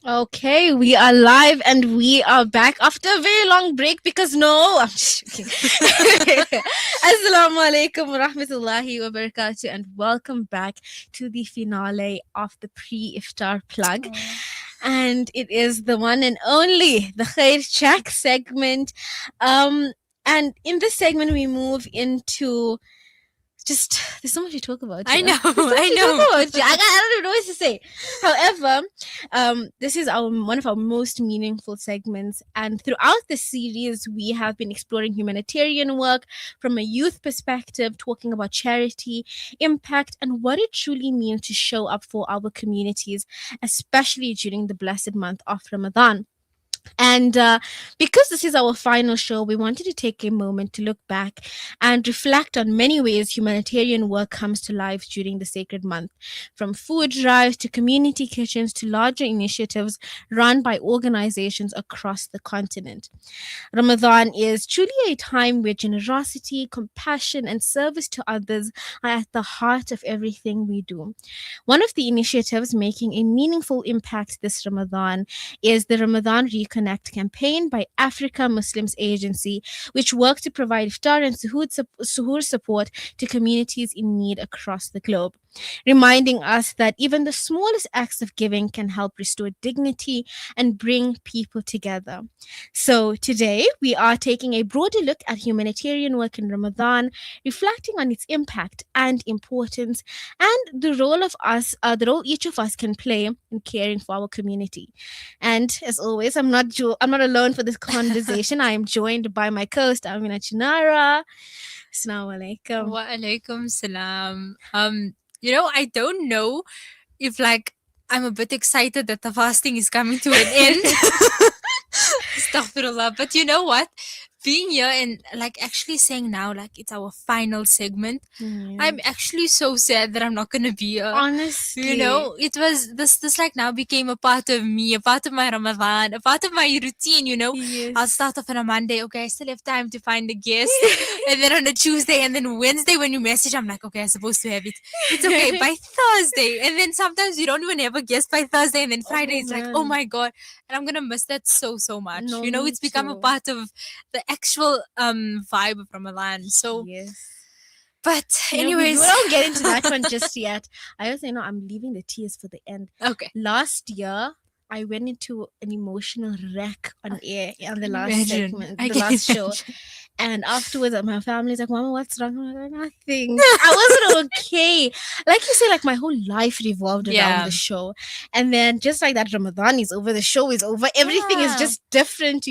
Okay, we are live and we are back after a very long break because no, I'm just joking. Assalamu alaikum wa rahmatullahi wa barakatuh and welcome back to the finale of the pre-iftar plug. And it is the one and only, the Khair Check segment. And in this segment, we move into just there's so much to talk about. I know. I don't even know what to say. However, this is one of our most meaningful segments, and throughout the series, we have been exploring humanitarian work from a youth perspective, talking about charity, impact, and what it truly means to show up for our communities, especially during the blessed month of Ramadan. And because this is our final show, we wanted to take a moment to look back and reflect on many ways humanitarian work comes to life during the sacred month, from food drives to community kitchens to larger initiatives run by organizations across the continent. Ramadan is truly a time where generosity, compassion, and service to others are at the heart of everything we do. One of the initiatives making a meaningful impact this Ramadan is the Ramadan Reconnect campaign by Africa Muslims Agency, which works to provide iftar and suhoor support to communities in need across the globe, reminding us that even the smallest acts of giving can help restore dignity and bring people together. So today we are taking a broader look at humanitarian work in Ramadan, reflecting on its impact and importance, and the role each of us can play in caring for our community. And as always, I'm not alone for this conversation. I am joined by my co-host Amina Chinara. Assalamu alaikum. Wa alaikum salam. I don't know if I'm a bit excited that the fasting is coming to an end. Astaghfirullah. But you know what? Being here and actually saying now it's our final segment. I'm actually so sad that I'm not gonna be here. Honestly, it was this now became a part of me, a part of my Ramadan, a part of my routine. yes. I'll start off on a Monday. Okay, I still have time to find a guest, and then on a Tuesday, and then Wednesday when you message, I'm like, okay, I'm supposed to have it. It's okay by Thursday, and then sometimes you don't even have a guest by Thursday, and then Friday it's like, oh my god, and I'm gonna miss that so much. No, It's become a too. part of the actual vibe of Ramadan. So Yes. but anyways, we don't get into that one just yet. I also know I'm leaving the tears for the end. Okay. Last year, I went into an emotional wreck on air on the last segment, the last show. And afterwards, my family's like, Mama, what's wrong? I'm like, nothing. I wasn't okay. Like you say, my whole life revolved around the show. And then just like that, Ramadan is over, the show is over. Everything is just different,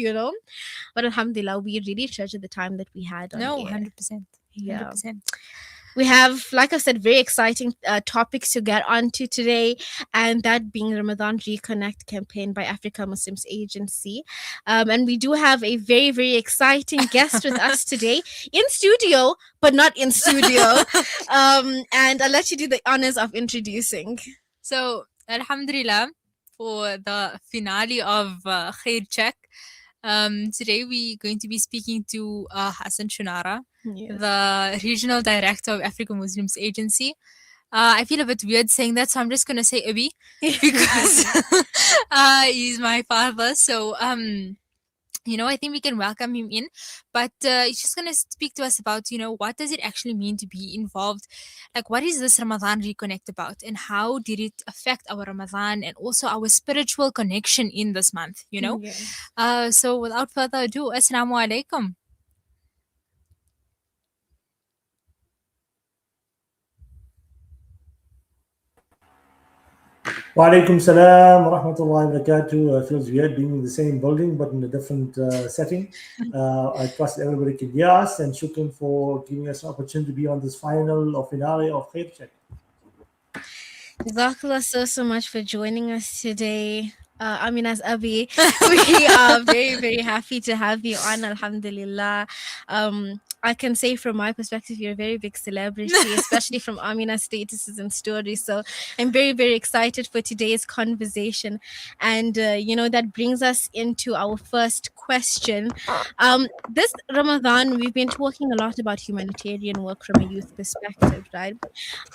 But alhamdulillah, we really treasure the time that we had on air. 100%. Yeah. 100%. We have, like I said, very exciting topics to get onto today, and that being Ramadan Reconnect campaign by Africa Muslims Agency. And we do have a very, very exciting guest with us today in studio, but not in studio. And I'll let you do the honors of introducing. So, alhamdulillah, for the finale of Khair Check. Today we're going to be speaking to Hassan Choonara, the Regional Director of African Muslims Agency. I feel a bit weird saying that, so I'm just going to say Abi because he's my father. So, I think we can welcome him in, but he's just going to speak to us about, what does it actually mean to be involved? What is this Ramadan Reconnect about, and how did it affect our Ramadan and also our spiritual connection in this month, Yes. So without further ado, Assalamu alaikum. Wa alaikum salam wa rahmatullahi wa barakatuh. Feels weird being in the same building but in a different setting. I trust everybody can hear us, and shukran for giving us an opportunity to be on this final or finale of Khair Check. Jazakallah so much for joining us today. As Abi, we are very, very happy to have you on, alhamdulillah. I can say from my perspective, you're a very big celebrity, especially from Amina's statuses and stories. So I'm very, very excited for today's conversation. And, that brings us into our first question. This Ramadan, we've been talking a lot about humanitarian work from a youth perspective, right?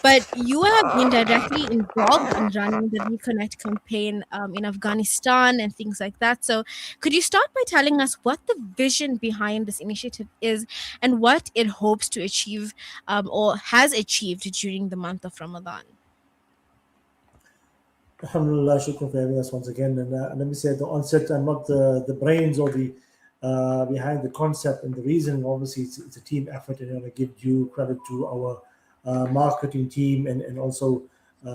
But you have been directly involved in running the Reconnect campaign in Afghanistan and things like that. So, could you start by telling us what the vision behind this initiative is and what it hopes to achieve or has achieved during the month of Ramadan? Alhamdulillah, shukran for having us once again. And let me say at the onset, I'm not the brains or the behind the concept and the reason. Obviously, it's a team effort, and I want to give due credit to our marketing team and also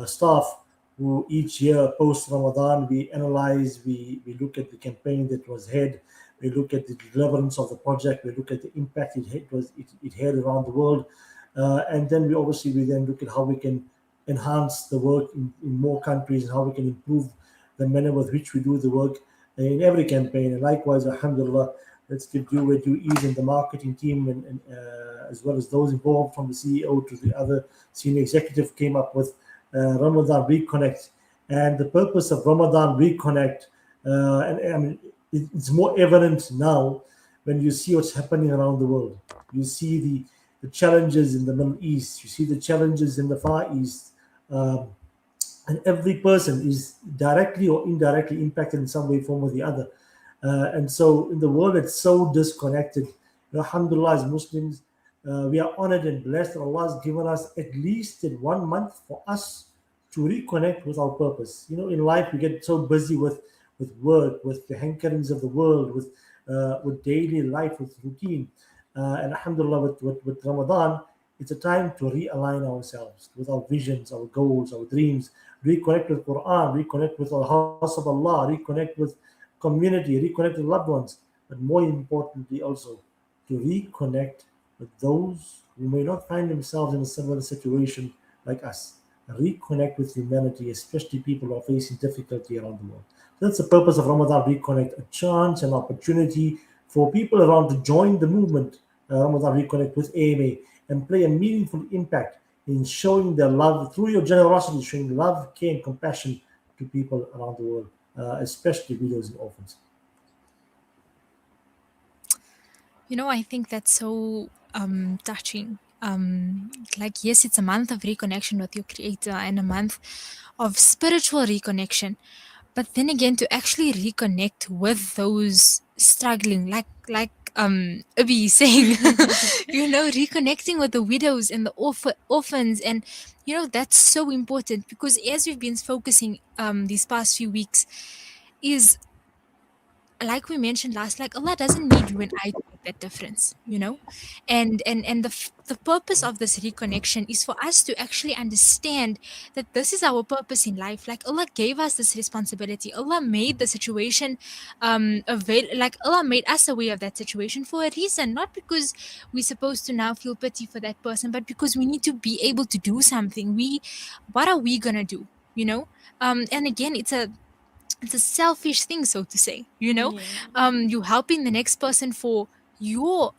staff who each year post Ramadan we analyze, we look at the campaign that was had, we look at the deliverance of the project, we look at the impact it had around the world, and then we then look at how we can enhance the work in more countries and how we can improve the manner with which we do the work in every campaign. And likewise, alhamdulillah, let's give due where due is in the marketing team and as well as those involved from the CEO to the other senior executive came up with Ramadan Reconnect. And the purpose of Ramadan Reconnect, and I mean, it's more evident now when you see what's happening around the world. You see the challenges in the Middle East, you see the challenges in the Far East, um, and every person is directly or indirectly impacted in some way, form, or the other. And so, in the world that's so disconnected, alhamdulillah, as Muslims, we are honored and blessed that Allah has given us at least in 1 month for us to reconnect with our purpose. In life, we get so busy with work, with the hankerings of the world, with daily life, with routine. And alhamdulillah, with Ramadan, it's a time to realign ourselves with our visions, our goals, our dreams, reconnect with Quran, reconnect with the house of Allah, reconnect with community, reconnect with loved ones, but more importantly also to reconnect with those who may not find themselves in a similar situation like us. Reconnect with humanity, especially people who are facing difficulty around the world. That's the purpose of Ramadan Reconnect, a chance, an opportunity for people around to join the movement, Ramadan Reconnect with AMA, and play a meaningful impact in showing their love through your generosity, showing love, care, and compassion to people around the world, especially widows and orphans. I think that's so touching. Like, yes, it's a month of reconnection with your creator and a month of spiritual reconnection. But then again, to actually reconnect with those struggling, like Abi is saying, reconnecting with the widows and the orphans, and that's so important because as we've been focusing these past few weeks, is like we mentioned last, like Allah doesn't need you and I to make that difference. And the purpose of this reconnection is for us to actually understand that this is our purpose in life. Like Allah gave us this responsibility. Allah made the situation like Allah made us aware of that situation for a reason, not because we're supposed to now feel pity for that person, but because we need to be able to do something. What are we gonna do, and again, it's a selfish thing, so to say. Yeah. You helping the next person for your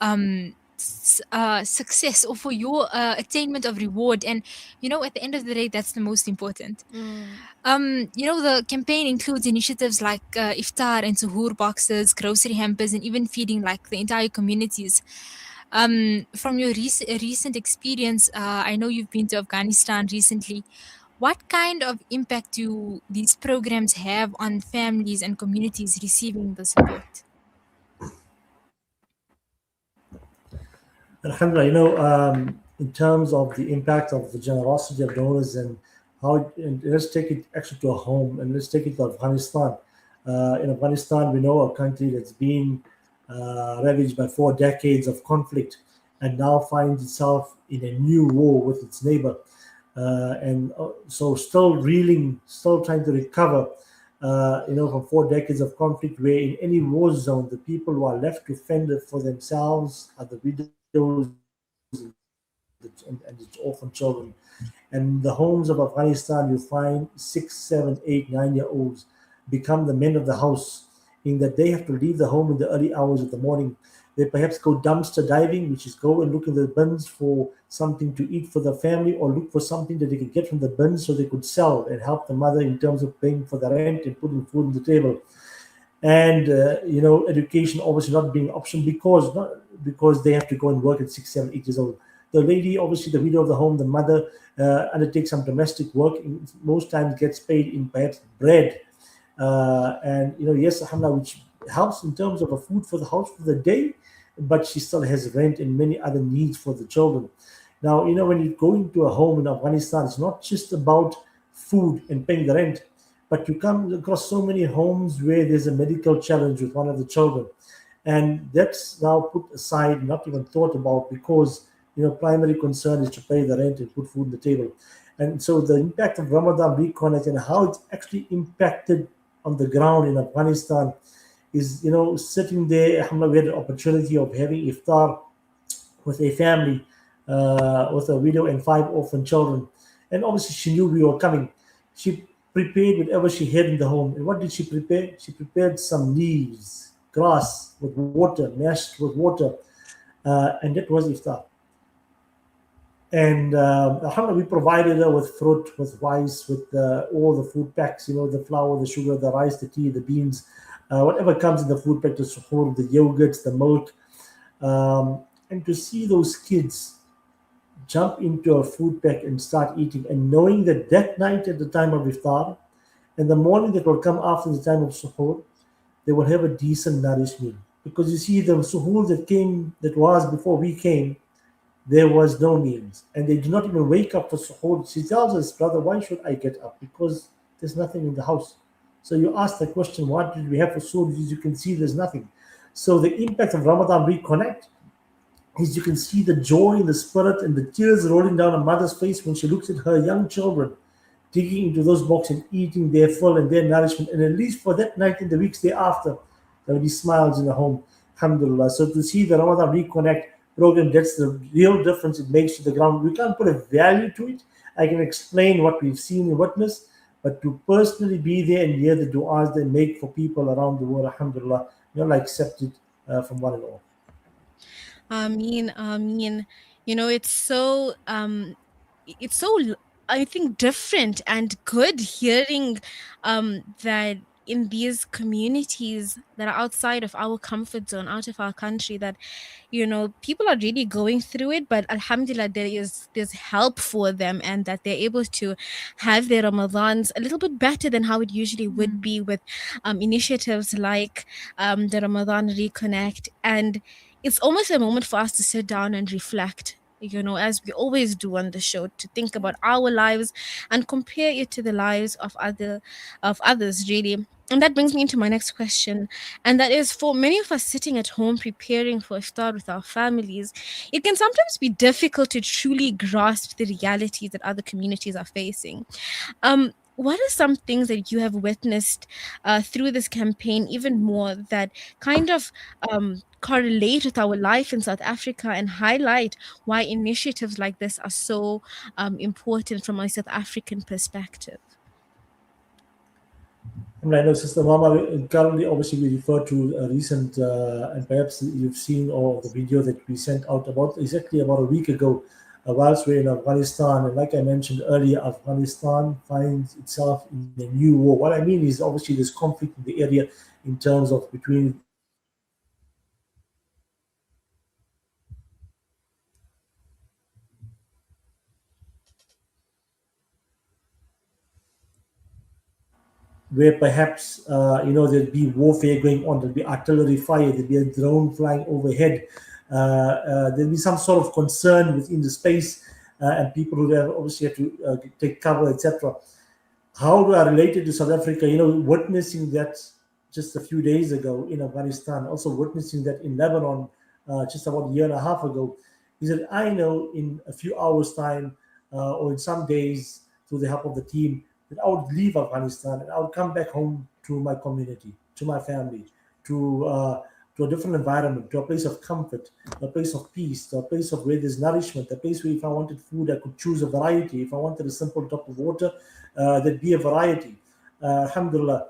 success or for your attainment of reward, and at the end of the day, that's the most important. The campaign includes initiatives like iftar and suhoor boxes, grocery hampers, and even feeding like the entire communities. From your recent experience, I know you've been to Afghanistan recently. What kind of impact do these programs have on families and communities receiving the support? Alhamdulillah, in terms of the impact of the generosity of donors and and let's take it actually to a home and let's take it to Afghanistan. In Afghanistan, we know a country that's been ravaged by 4 decades of conflict and now finds itself in a new war with its neighbor. And so still reeling, still trying to recover, from 4 decades of conflict, where in any war zone, the people who are left to fend for themselves are the widows and its orphan children. And in the homes of Afghanistan, you find 6, 7, 8, 9-year olds become the men of the house, in that they have to leave the home in the early hours of the morning They perhaps go dumpster diving, which is go and look in the bins for something to eat for the family, or look for something that they could get from the bins so they could sell and help the mother in terms of paying for the rent and putting food on the table. And education obviously not being an option because they have to go and work at 6, 7, 8 years old. The lady, obviously the widow of the home, the mother, undertakes some domestic work. Most times gets paid in perhaps bread, and yes, alhamdulillah, which helps in terms of a food for the house for the day, but she still has rent and many other needs for the children. Now, when you go into a home in Afghanistan, it's not just about food and paying the rent, but you come across so many homes where there's a medical challenge with one of the children, and that's now put aside, not even thought about, because primary concern is to pay the rent and put food on the table. And so the impact of Ramadan reconnect and how it's actually impacted on the ground in Afghanistan is, sitting there. Alhamdulillah, we had the opportunity of having iftar with a family, with a widow and 5 orphan children. And obviously, she knew we were coming. She prepared whatever she had in the home. And what did she prepare? She prepared some leaves, grass with water, mashed with water, and that was iftar. And alhamdulillah, we provided her with fruit, with rice, with all the food packs, the flour, the sugar, the rice, the tea, the beans, whatever comes in the food pack, the suhoor, the yogurts, the milk. And to see those kids jump into a food pack and start eating, and knowing that that night at the time of iftar and the morning that will come after the time of suhoor, they will have a decent nourished meal. Because you see, the suhoor that was before we came, there was no meals, and they do not even wake up for suhoor. She tells us, brother, why should I get up? Because there's nothing in the house. So you ask the question, what did we have for suhoor? As you can see, there's nothing. So the impact of Ramadan Reconnect is you can see the joy in the spirit and the tears rolling down a mother's face when she looks at her young children digging into those boxes and eating their full and their nourishment. And at least for that night and the weeks thereafter, there will be smiles in the home. Alhamdulillah. So to see the Ramadan Reconnect program, that's the real difference it makes to the ground. We can't put a value to it. I can explain what we've seen and witnessed, but to personally be there and hear the du'as they make for people around the world, alhamdulillah, accepted from one and all. Ameen. It's so I think different and good hearing that in these communities that are outside of our comfort zone, out of our country, that people are really going through it, but alhamdulillah, there's help for them, and that they're able to have their Ramadans a little bit better than how it usually would be with initiatives like the Ramadan Reconnect. And it's almost a moment for us to sit down and reflect, as we always do on the show, to think about our lives and compare it to the lives of others, really. And that brings me into my next question, and that is, for many of us sitting at home preparing for iftar with our families, it can sometimes be difficult to truly grasp the realities that other communities are facing. What are some things that you have witnessed through this campaign, even more, that kind of correlate with our life in South Africa and highlight why initiatives like this are so important from a South African perspective? I know, Sister Mama, currently, obviously, we refer to a recent, and perhaps you've seen, or the video that we sent out about a week ago, whilst we're in Afghanistan. And like I mentioned earlier, Afghanistan finds itself in a new war. What I mean is, obviously, there's conflict in the area in terms of between where perhaps there'll be warfare going on, there'll be artillery fire, there'll be a drone flying overhead, there'll be some sort of concern within the space, and people who have obviously have to take cover, etc. How do I relate it to South Africa? Witnessing that just a few days ago in Afghanistan, also witnessing that in Lebanon just about a year and a half ago, is that I know in a few hours' time, or in some days, through the help of the team, that I would leave Afghanistan and I would come back home to my community, to my family, to a different environment, to a place of comfort, a place of peace, to a place of where there's nourishment, a place where if I wanted food, I could choose a variety. If I wanted a simple drop of water, there'd be a variety. Alhamdulillah.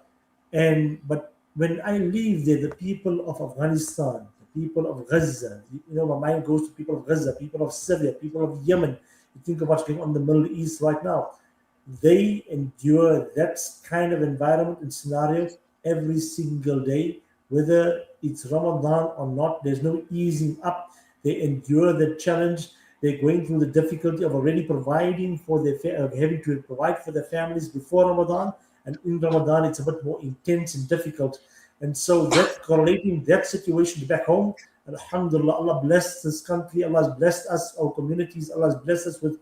But when I leave there, the people of Afghanistan, the people of Gaza. My mind goes to people of Gaza, people of Syria, people of Yemen. You think of what's going on in the Middle East right now. They endure that kind of environment and scenario every single day, whether it's Ramadan or not. There's no easing up. They endure the challenge. They're going through the difficulty of already providing for having to provide for their families before Ramadan, and in Ramadan it's a bit more intense and difficult. And so that correlating that situation back home, Alhamdulillah, Allah blessed this country, Allah has blessed us, our communities, Allah has blessed us with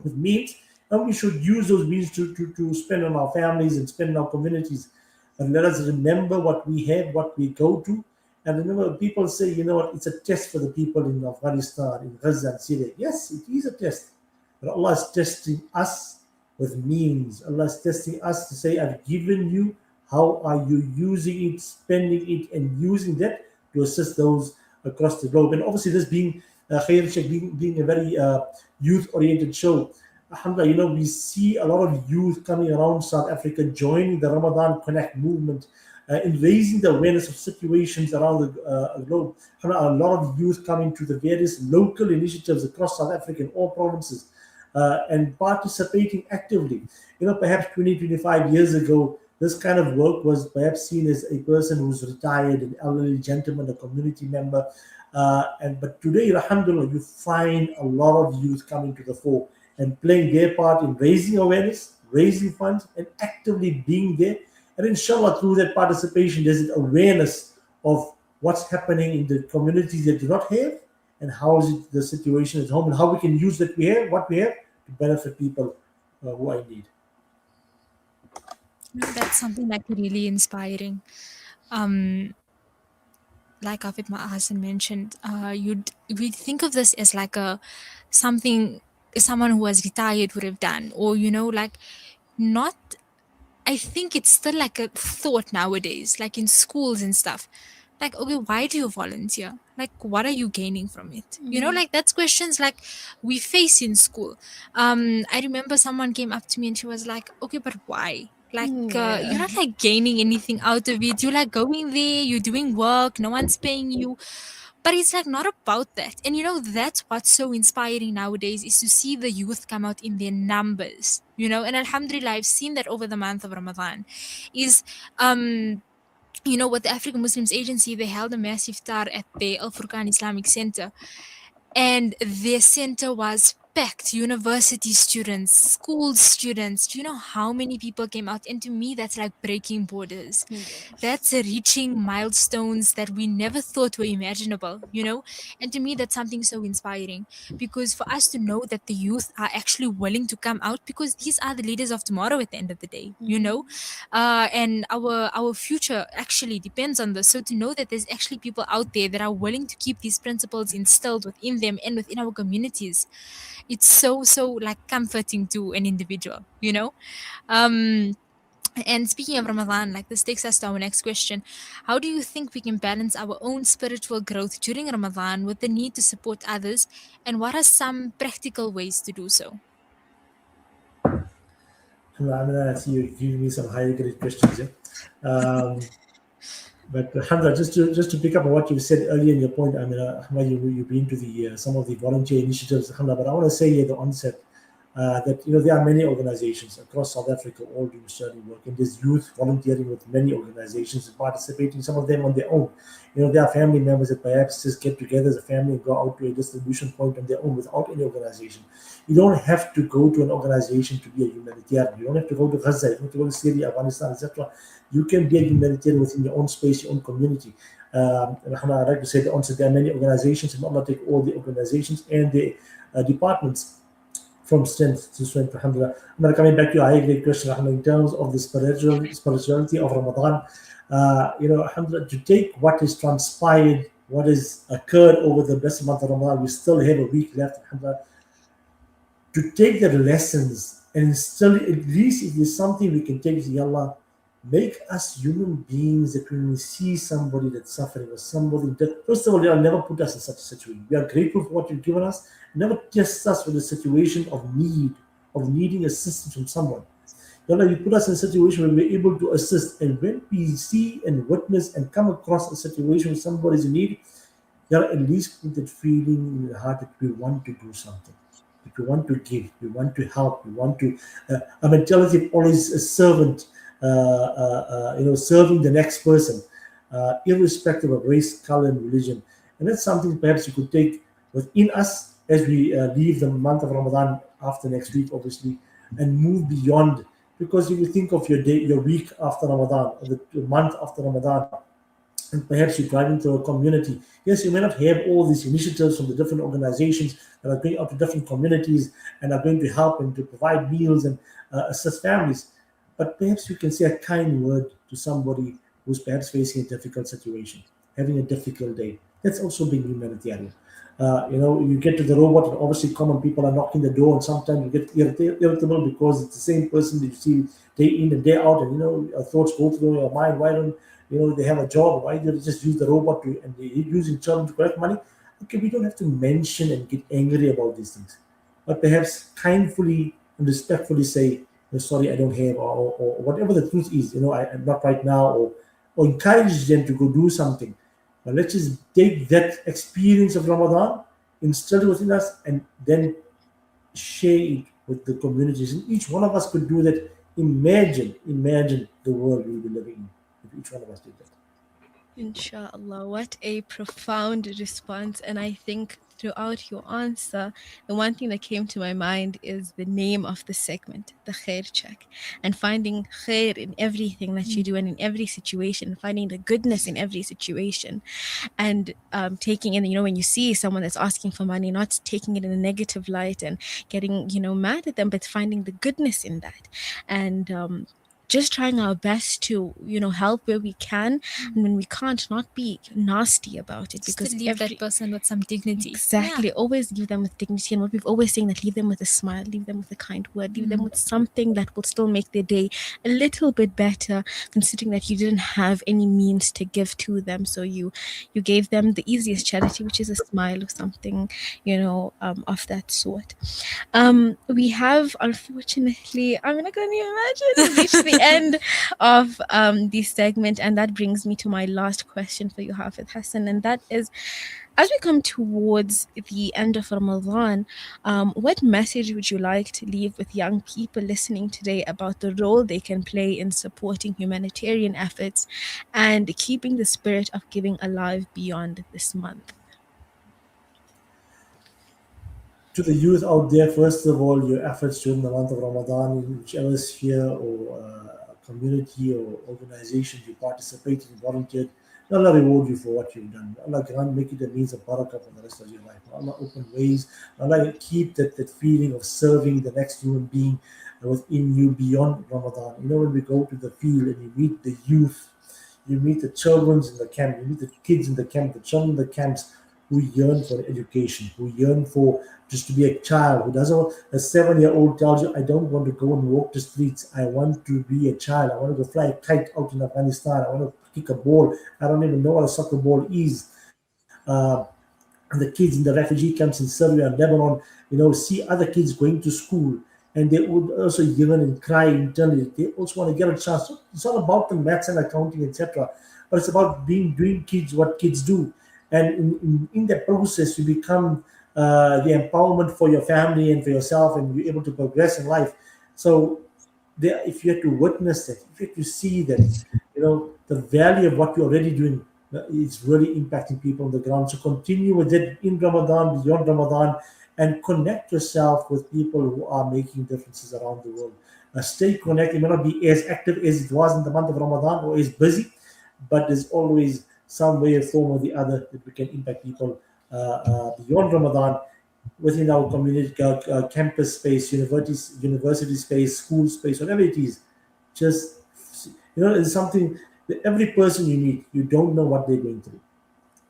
means, and we should use those means to spend on our families and spend on our communities. And let us remember what we have, what we go to. And remember, people say, it's a test for the people in Afghanistan, in Gaza and Syria. Yes, it is a test. But Allah is testing us with means. Allah is testing us to say, I've given you, how are you using it, spending it, and using that to assist those across the globe? And obviously, this being Khair Check being a very youth-oriented show, alhamdulillah, we see a lot of youth coming around South Africa, joining the Ramadan Connect movement, in raising the awareness of situations around the globe. A lot of youth coming to the various local initiatives across South Africa in all provinces, and participating actively. Perhaps 20, 25 years ago, this kind of work was perhaps seen as a person who's retired, an elderly gentleman, a community member. But today, alhamdulillah, you find a lot of youth coming to the fore and playing their part in raising awareness, raising funds, and actively being there. And inshallah, through that participation, there's an awareness of what's happening in the communities that do not have, and how is it the situation at home, and how we can use what we have, to benefit people who are in need. That's something like really inspiring. Like Hafidh Hassan mentioned, we think of this as like someone who has retired would have done, or like not. I think it's still like a thought nowadays, like in schools and stuff. Like, okay, why do you volunteer? Like, what are you gaining from it? Like that's questions like we face in school. I remember someone came up to me and she was like, okay, but why? Like, you're not like gaining anything out of it. You're like going there, you're doing work, no one's paying you. But it's like not about that. And that's what's so inspiring nowadays, is to see the youth come out in their numbers. And alhamdulillah, I've seen that over the month of Ramadan. Is with the African Muslims Agency, they held a massive iftar at the Al Furqan Islamic Center, and their center was packed. University students, school students. Do you know how many people came out? And to me, that's like breaking borders. That's reaching milestones that we never thought were imaginable. And to me, that's something so inspiring, because for us to know that the youth are actually willing to come out, because these are the leaders of tomorrow at the end of the day. And our future actually depends on this. So to know that there's actually people out there that are willing to keep these principles instilled within them and within our communities, it's so like comforting to an individual. And speaking of Ramadan, like this takes us to our next question. How do you think we can balance our own spiritual growth during Ramadan with the need to support others, and what are some practical ways to do so? I see you giving me some high grade questions here. But Hamza, just to pick up on what you said earlier in your point, you've been to some of the volunteer initiatives, Hamza, but I want to say at the onset that there are many organizations across South Africa all doing sterling work, and there's youth volunteering with many organizations and participating, some of them on their own. There are family members that perhaps just get together as a family and go out to a distribution point on their own without any organization. You don't have to go to an organization to be a humanitarian. You don't have to go to Gaza, you don't have to go to Syria, Afghanistan, etc. You can be a humanitarian within your own space, your own community. And I'd like to say that also there are many organizations, and Allah take all the organizations and the departments from strength to strength. Alhamdulillah. Coming back to your high grade question, in terms of the spirituality of Ramadan, alhamdulillah, to take what is transpired, what has occurred over the blessed month of Ramadan, we still have a week left, alhamdulillah, to take the lessons and still, at least if there's something we can take, Ya Allah, make us human beings that when we see somebody that's suffering or somebody that, first of all, they'll never put us in such a situation. We are grateful for what you've given us. Never test us with a situation of need, of needing assistance from someone. Ya Allah, you put us in a situation where we're able to assist. And when we see and witness and come across a situation where somebody's in need, There at least put that feeling in the heart that we want to do something, that we want to give, we want to help, we want to. A mentality of always a servant, serving the next person, irrespective of race, color, and religion. And that's something perhaps you could take within us as we leave the month of Ramadan after next week, obviously, and move beyond. Because if you think of your day, your week after Ramadan, or the month after Ramadan, and perhaps you drive into a community. Yes, you may not have all these initiatives from the different organizations that are going out to different communities and are going to help and to provide meals and assist families, but perhaps you can say a kind word to somebody who's perhaps facing a difficult situation, having a difficult day. That's also being humanitarian. You get to the robot, and obviously, common people are knocking the door, and sometimes you get irritable because it's the same person that you see day in and day out, and your thoughts go through your mind. Why don't they have a job? Why do they just use the robot and they're using children to collect money? Okay, we don't have to mention and get angry about these things, but perhaps kindly and respectfully say, sorry, I don't have, or whatever the truth is, I'm not right now, or encourage them to go do something. But let's just take that experience of Ramadan, instill it within us, and then share it with the communities. And each one of us could do that. Imagine the world we'll be living in if each one of us did that. Inshallah, what a profound response. And I think throughout your answer, the one thing that came to my mind is the name of the segment, the Khair check, and finding Khair in everything that you do and in every situation, finding the goodness in every situation, and taking in, when you see someone that's asking for money, not taking it in a negative light and getting, mad at them, but finding the goodness in that. And just trying our best to help where we can, and when we can't, not be nasty about it, Just because to leave that person with some dignity. exactly, always leave them with dignity. And what we've always saying, that leave them with a smile, leave them with a kind word, leave them with something that will still make their day a little bit better, considering that you didn't have any means to give to them, so you gave them the easiest charity, which is a smile or something, of that sort. We have, unfortunately, I'm not going to imagine, reached the end of this segment, and that brings me to my last question for you, Hafidh Hassan, and that is, as we come towards the end of Ramadan, what message would you like to leave with young people listening today about the role they can play in supporting humanitarian efforts and keeping the spirit of giving alive beyond this month? To the youth out there, first of all, your efforts during the month of Ramadan, in whichever sphere or community or organization you participated and volunteered, Allah reward you for what you've done. Allah can make it a means of barakah for the rest of your life. Allah open ways. Allah keep that feeling of serving the next human being within you beyond Ramadan. When we go to the field and you meet the youth, you meet the children in the camp, you meet the kids in the camp, the children in the camps who yearn for education, who yearn for just to be a child, who doesn't, a 7-year-old tells you, I don't want to go and walk the streets. I want to be a child. I want to go fly a kite out in Afghanistan. I want to kick a ball. I don't even know what a soccer ball is. And the kids in the refugee camps in Syria and Lebanon, see other kids going to school, and they would also yearn and cry internally. They also want to get a chance. So it's all about the maths and accounting, etc. But it's about doing kids what kids do. And in that process, you become the empowerment for your family and for yourself, and you're able to progress in life. So if you have to witness that, if you have to see that, the value of what you're already doing is really impacting people on the ground. So continue with it in Ramadan, beyond Ramadan, and connect yourself with people who are making differences around the world. Stay connected. It may not be as active as it was in the month of Ramadan or as busy, but there's always some way or form or the other that we can impact people beyond Ramadan, within our community, campus space, university space, school space, whatever it is. Just, it's something that every person you meet, you don't know what they're going through.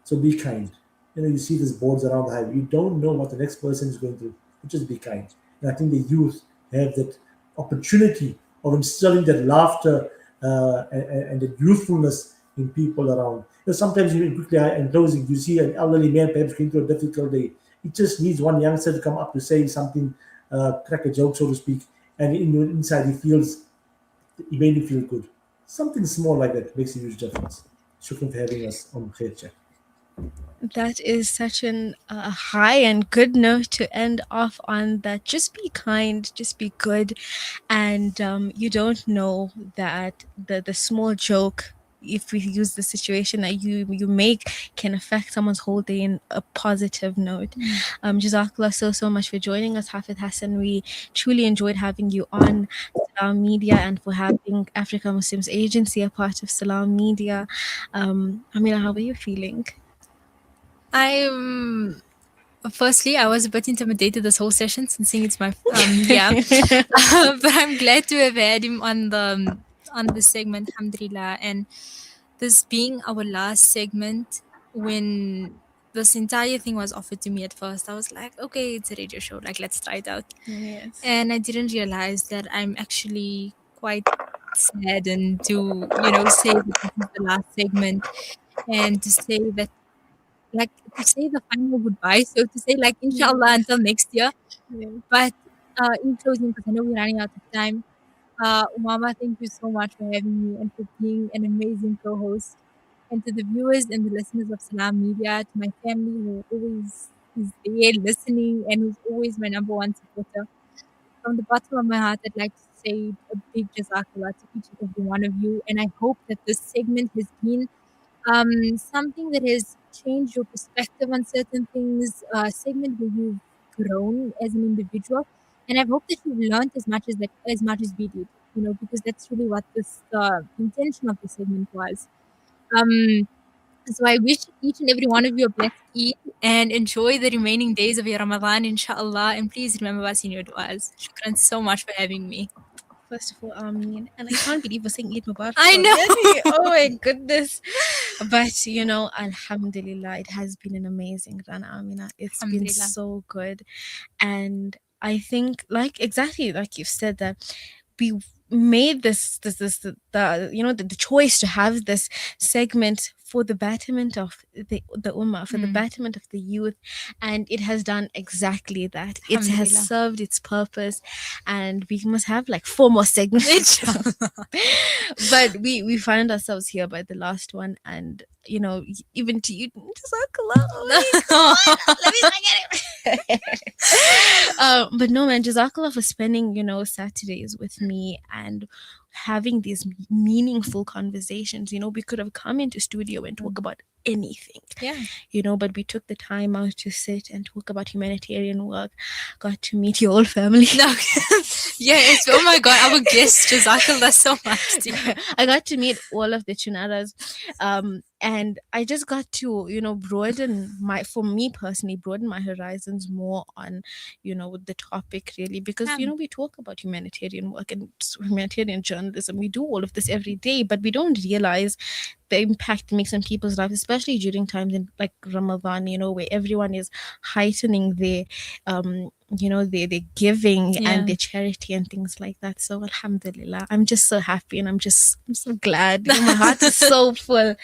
So be kind. You see these boards around the highway. You don't know what the next person is going through. You just be kind. And I think the youth have that opportunity of instilling that laughter and the youthfulness in people around. Sometimes even quickly in closing, you see an elderly man perhaps going through a difficult day. It just needs one youngster to come up to say something, crack a joke, so to speak, and inside he made me feel good. Something small like that makes a huge difference. Shukran for having us on Khair Check. That is such an high and good note to end off on. That just be kind, just be good, and you don't know that the small joke, if we use the situation that you make, can affect someone's whole day in a positive note. Jazakallah so much for joining us, Hafidh Hassan. We truly enjoyed having you on Salam Media and for having Africa Muslims Agency a part of Salam Media. Amina, how are you feeling? I'm Firstly, I was a bit intimidated this whole session since it's my yeah, but I'm glad to have had him on the segment, alhamdulillah, and this being our last segment. When this entire thing was offered to me at first, I was like, okay, it's a radio show, like let's try it out, Yes. and I didn't realize that I'm actually quite saddened to say that this is the last segment, and to say that, like, to say the final goodbye, so to say, like, inshallah, until next year. Yes. But in closing, because I know we're running out of time, Umama, thank you so much for having me and for being an amazing co-host. And to the viewers and the listeners of Salam Media, to my family who always is there listening and who's always my number one supporter, from the bottom of my heart, I'd like to say a big jazakallah to each and every one of you. And I hope that this segment has been something that has changed your perspective on certain things, a segment where you've grown as an individual, and I hope that you've learned as much as we did, because that's really what this intention of the segment was. Um, so I wish each and every one of you a blessed Eid and enjoy the remaining days of your Ramadan, inshallah. And please remember us in your du'as. Shukran so much for having me. First of all, and I can't believe we're saying Eid Mubarak I know. already. Oh my goodness. But Alhamdulillah, it has been an amazing run, Amina. It's been Alhamdulillah. so good. And I think, like, exactly like you've said, that we made the choice to have this segment for the betterment of the ummah, for the betterment of the youth, and it has done exactly that. It has Alhamdulillah. served its purpose, and we must have like 4 more segments. But we find ourselves here by the last one, and even to you, Jazakallah. Oh my God, let me not get it. But no, man, Jazakallah for spending Saturdays with me and having these meaningful conversations. We could have come into studio and talk about anything, but we took the time out to sit and talk about humanitarian work. Got to meet your whole family. No. It's, oh my God, our guest, Jazakallah so much. I got to meet all of the Choonaras, and I just got to broaden my horizons more on with the topic, really, because we talk about humanitarian work and humanitarian journalism. We do all of this every day, but we don't realize the impact it makes on people's lives, especially during times in like Ramadan, where everyone is heightening their their giving and their charity and things like that. So Alhamdulillah, I'm just so happy, and I'm so glad. My heart is so full.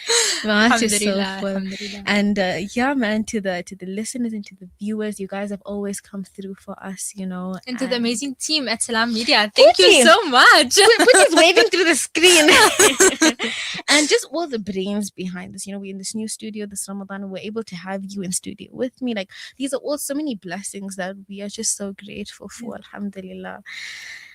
My heart is so full. And man, to the listeners and to the viewers, you guys have always come through for us, and to the amazing team at Salam Media, thank you so much. Putty's waving through the screen. And just all the brains behind this. We're in this new studio this Ramadan. We're able to have you in studio with me. Like, these are all so many blessings that we are just so grateful for. Alhamdulillah.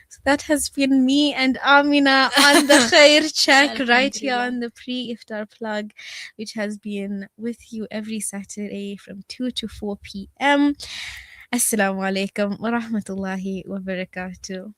So that has been me and Amina on the Khair check right here on the pre-iftar plug, which has been with you every Saturday from 2 to 4 p.m. Assalamu alaikum wa rahmatullahi wa barakatuh.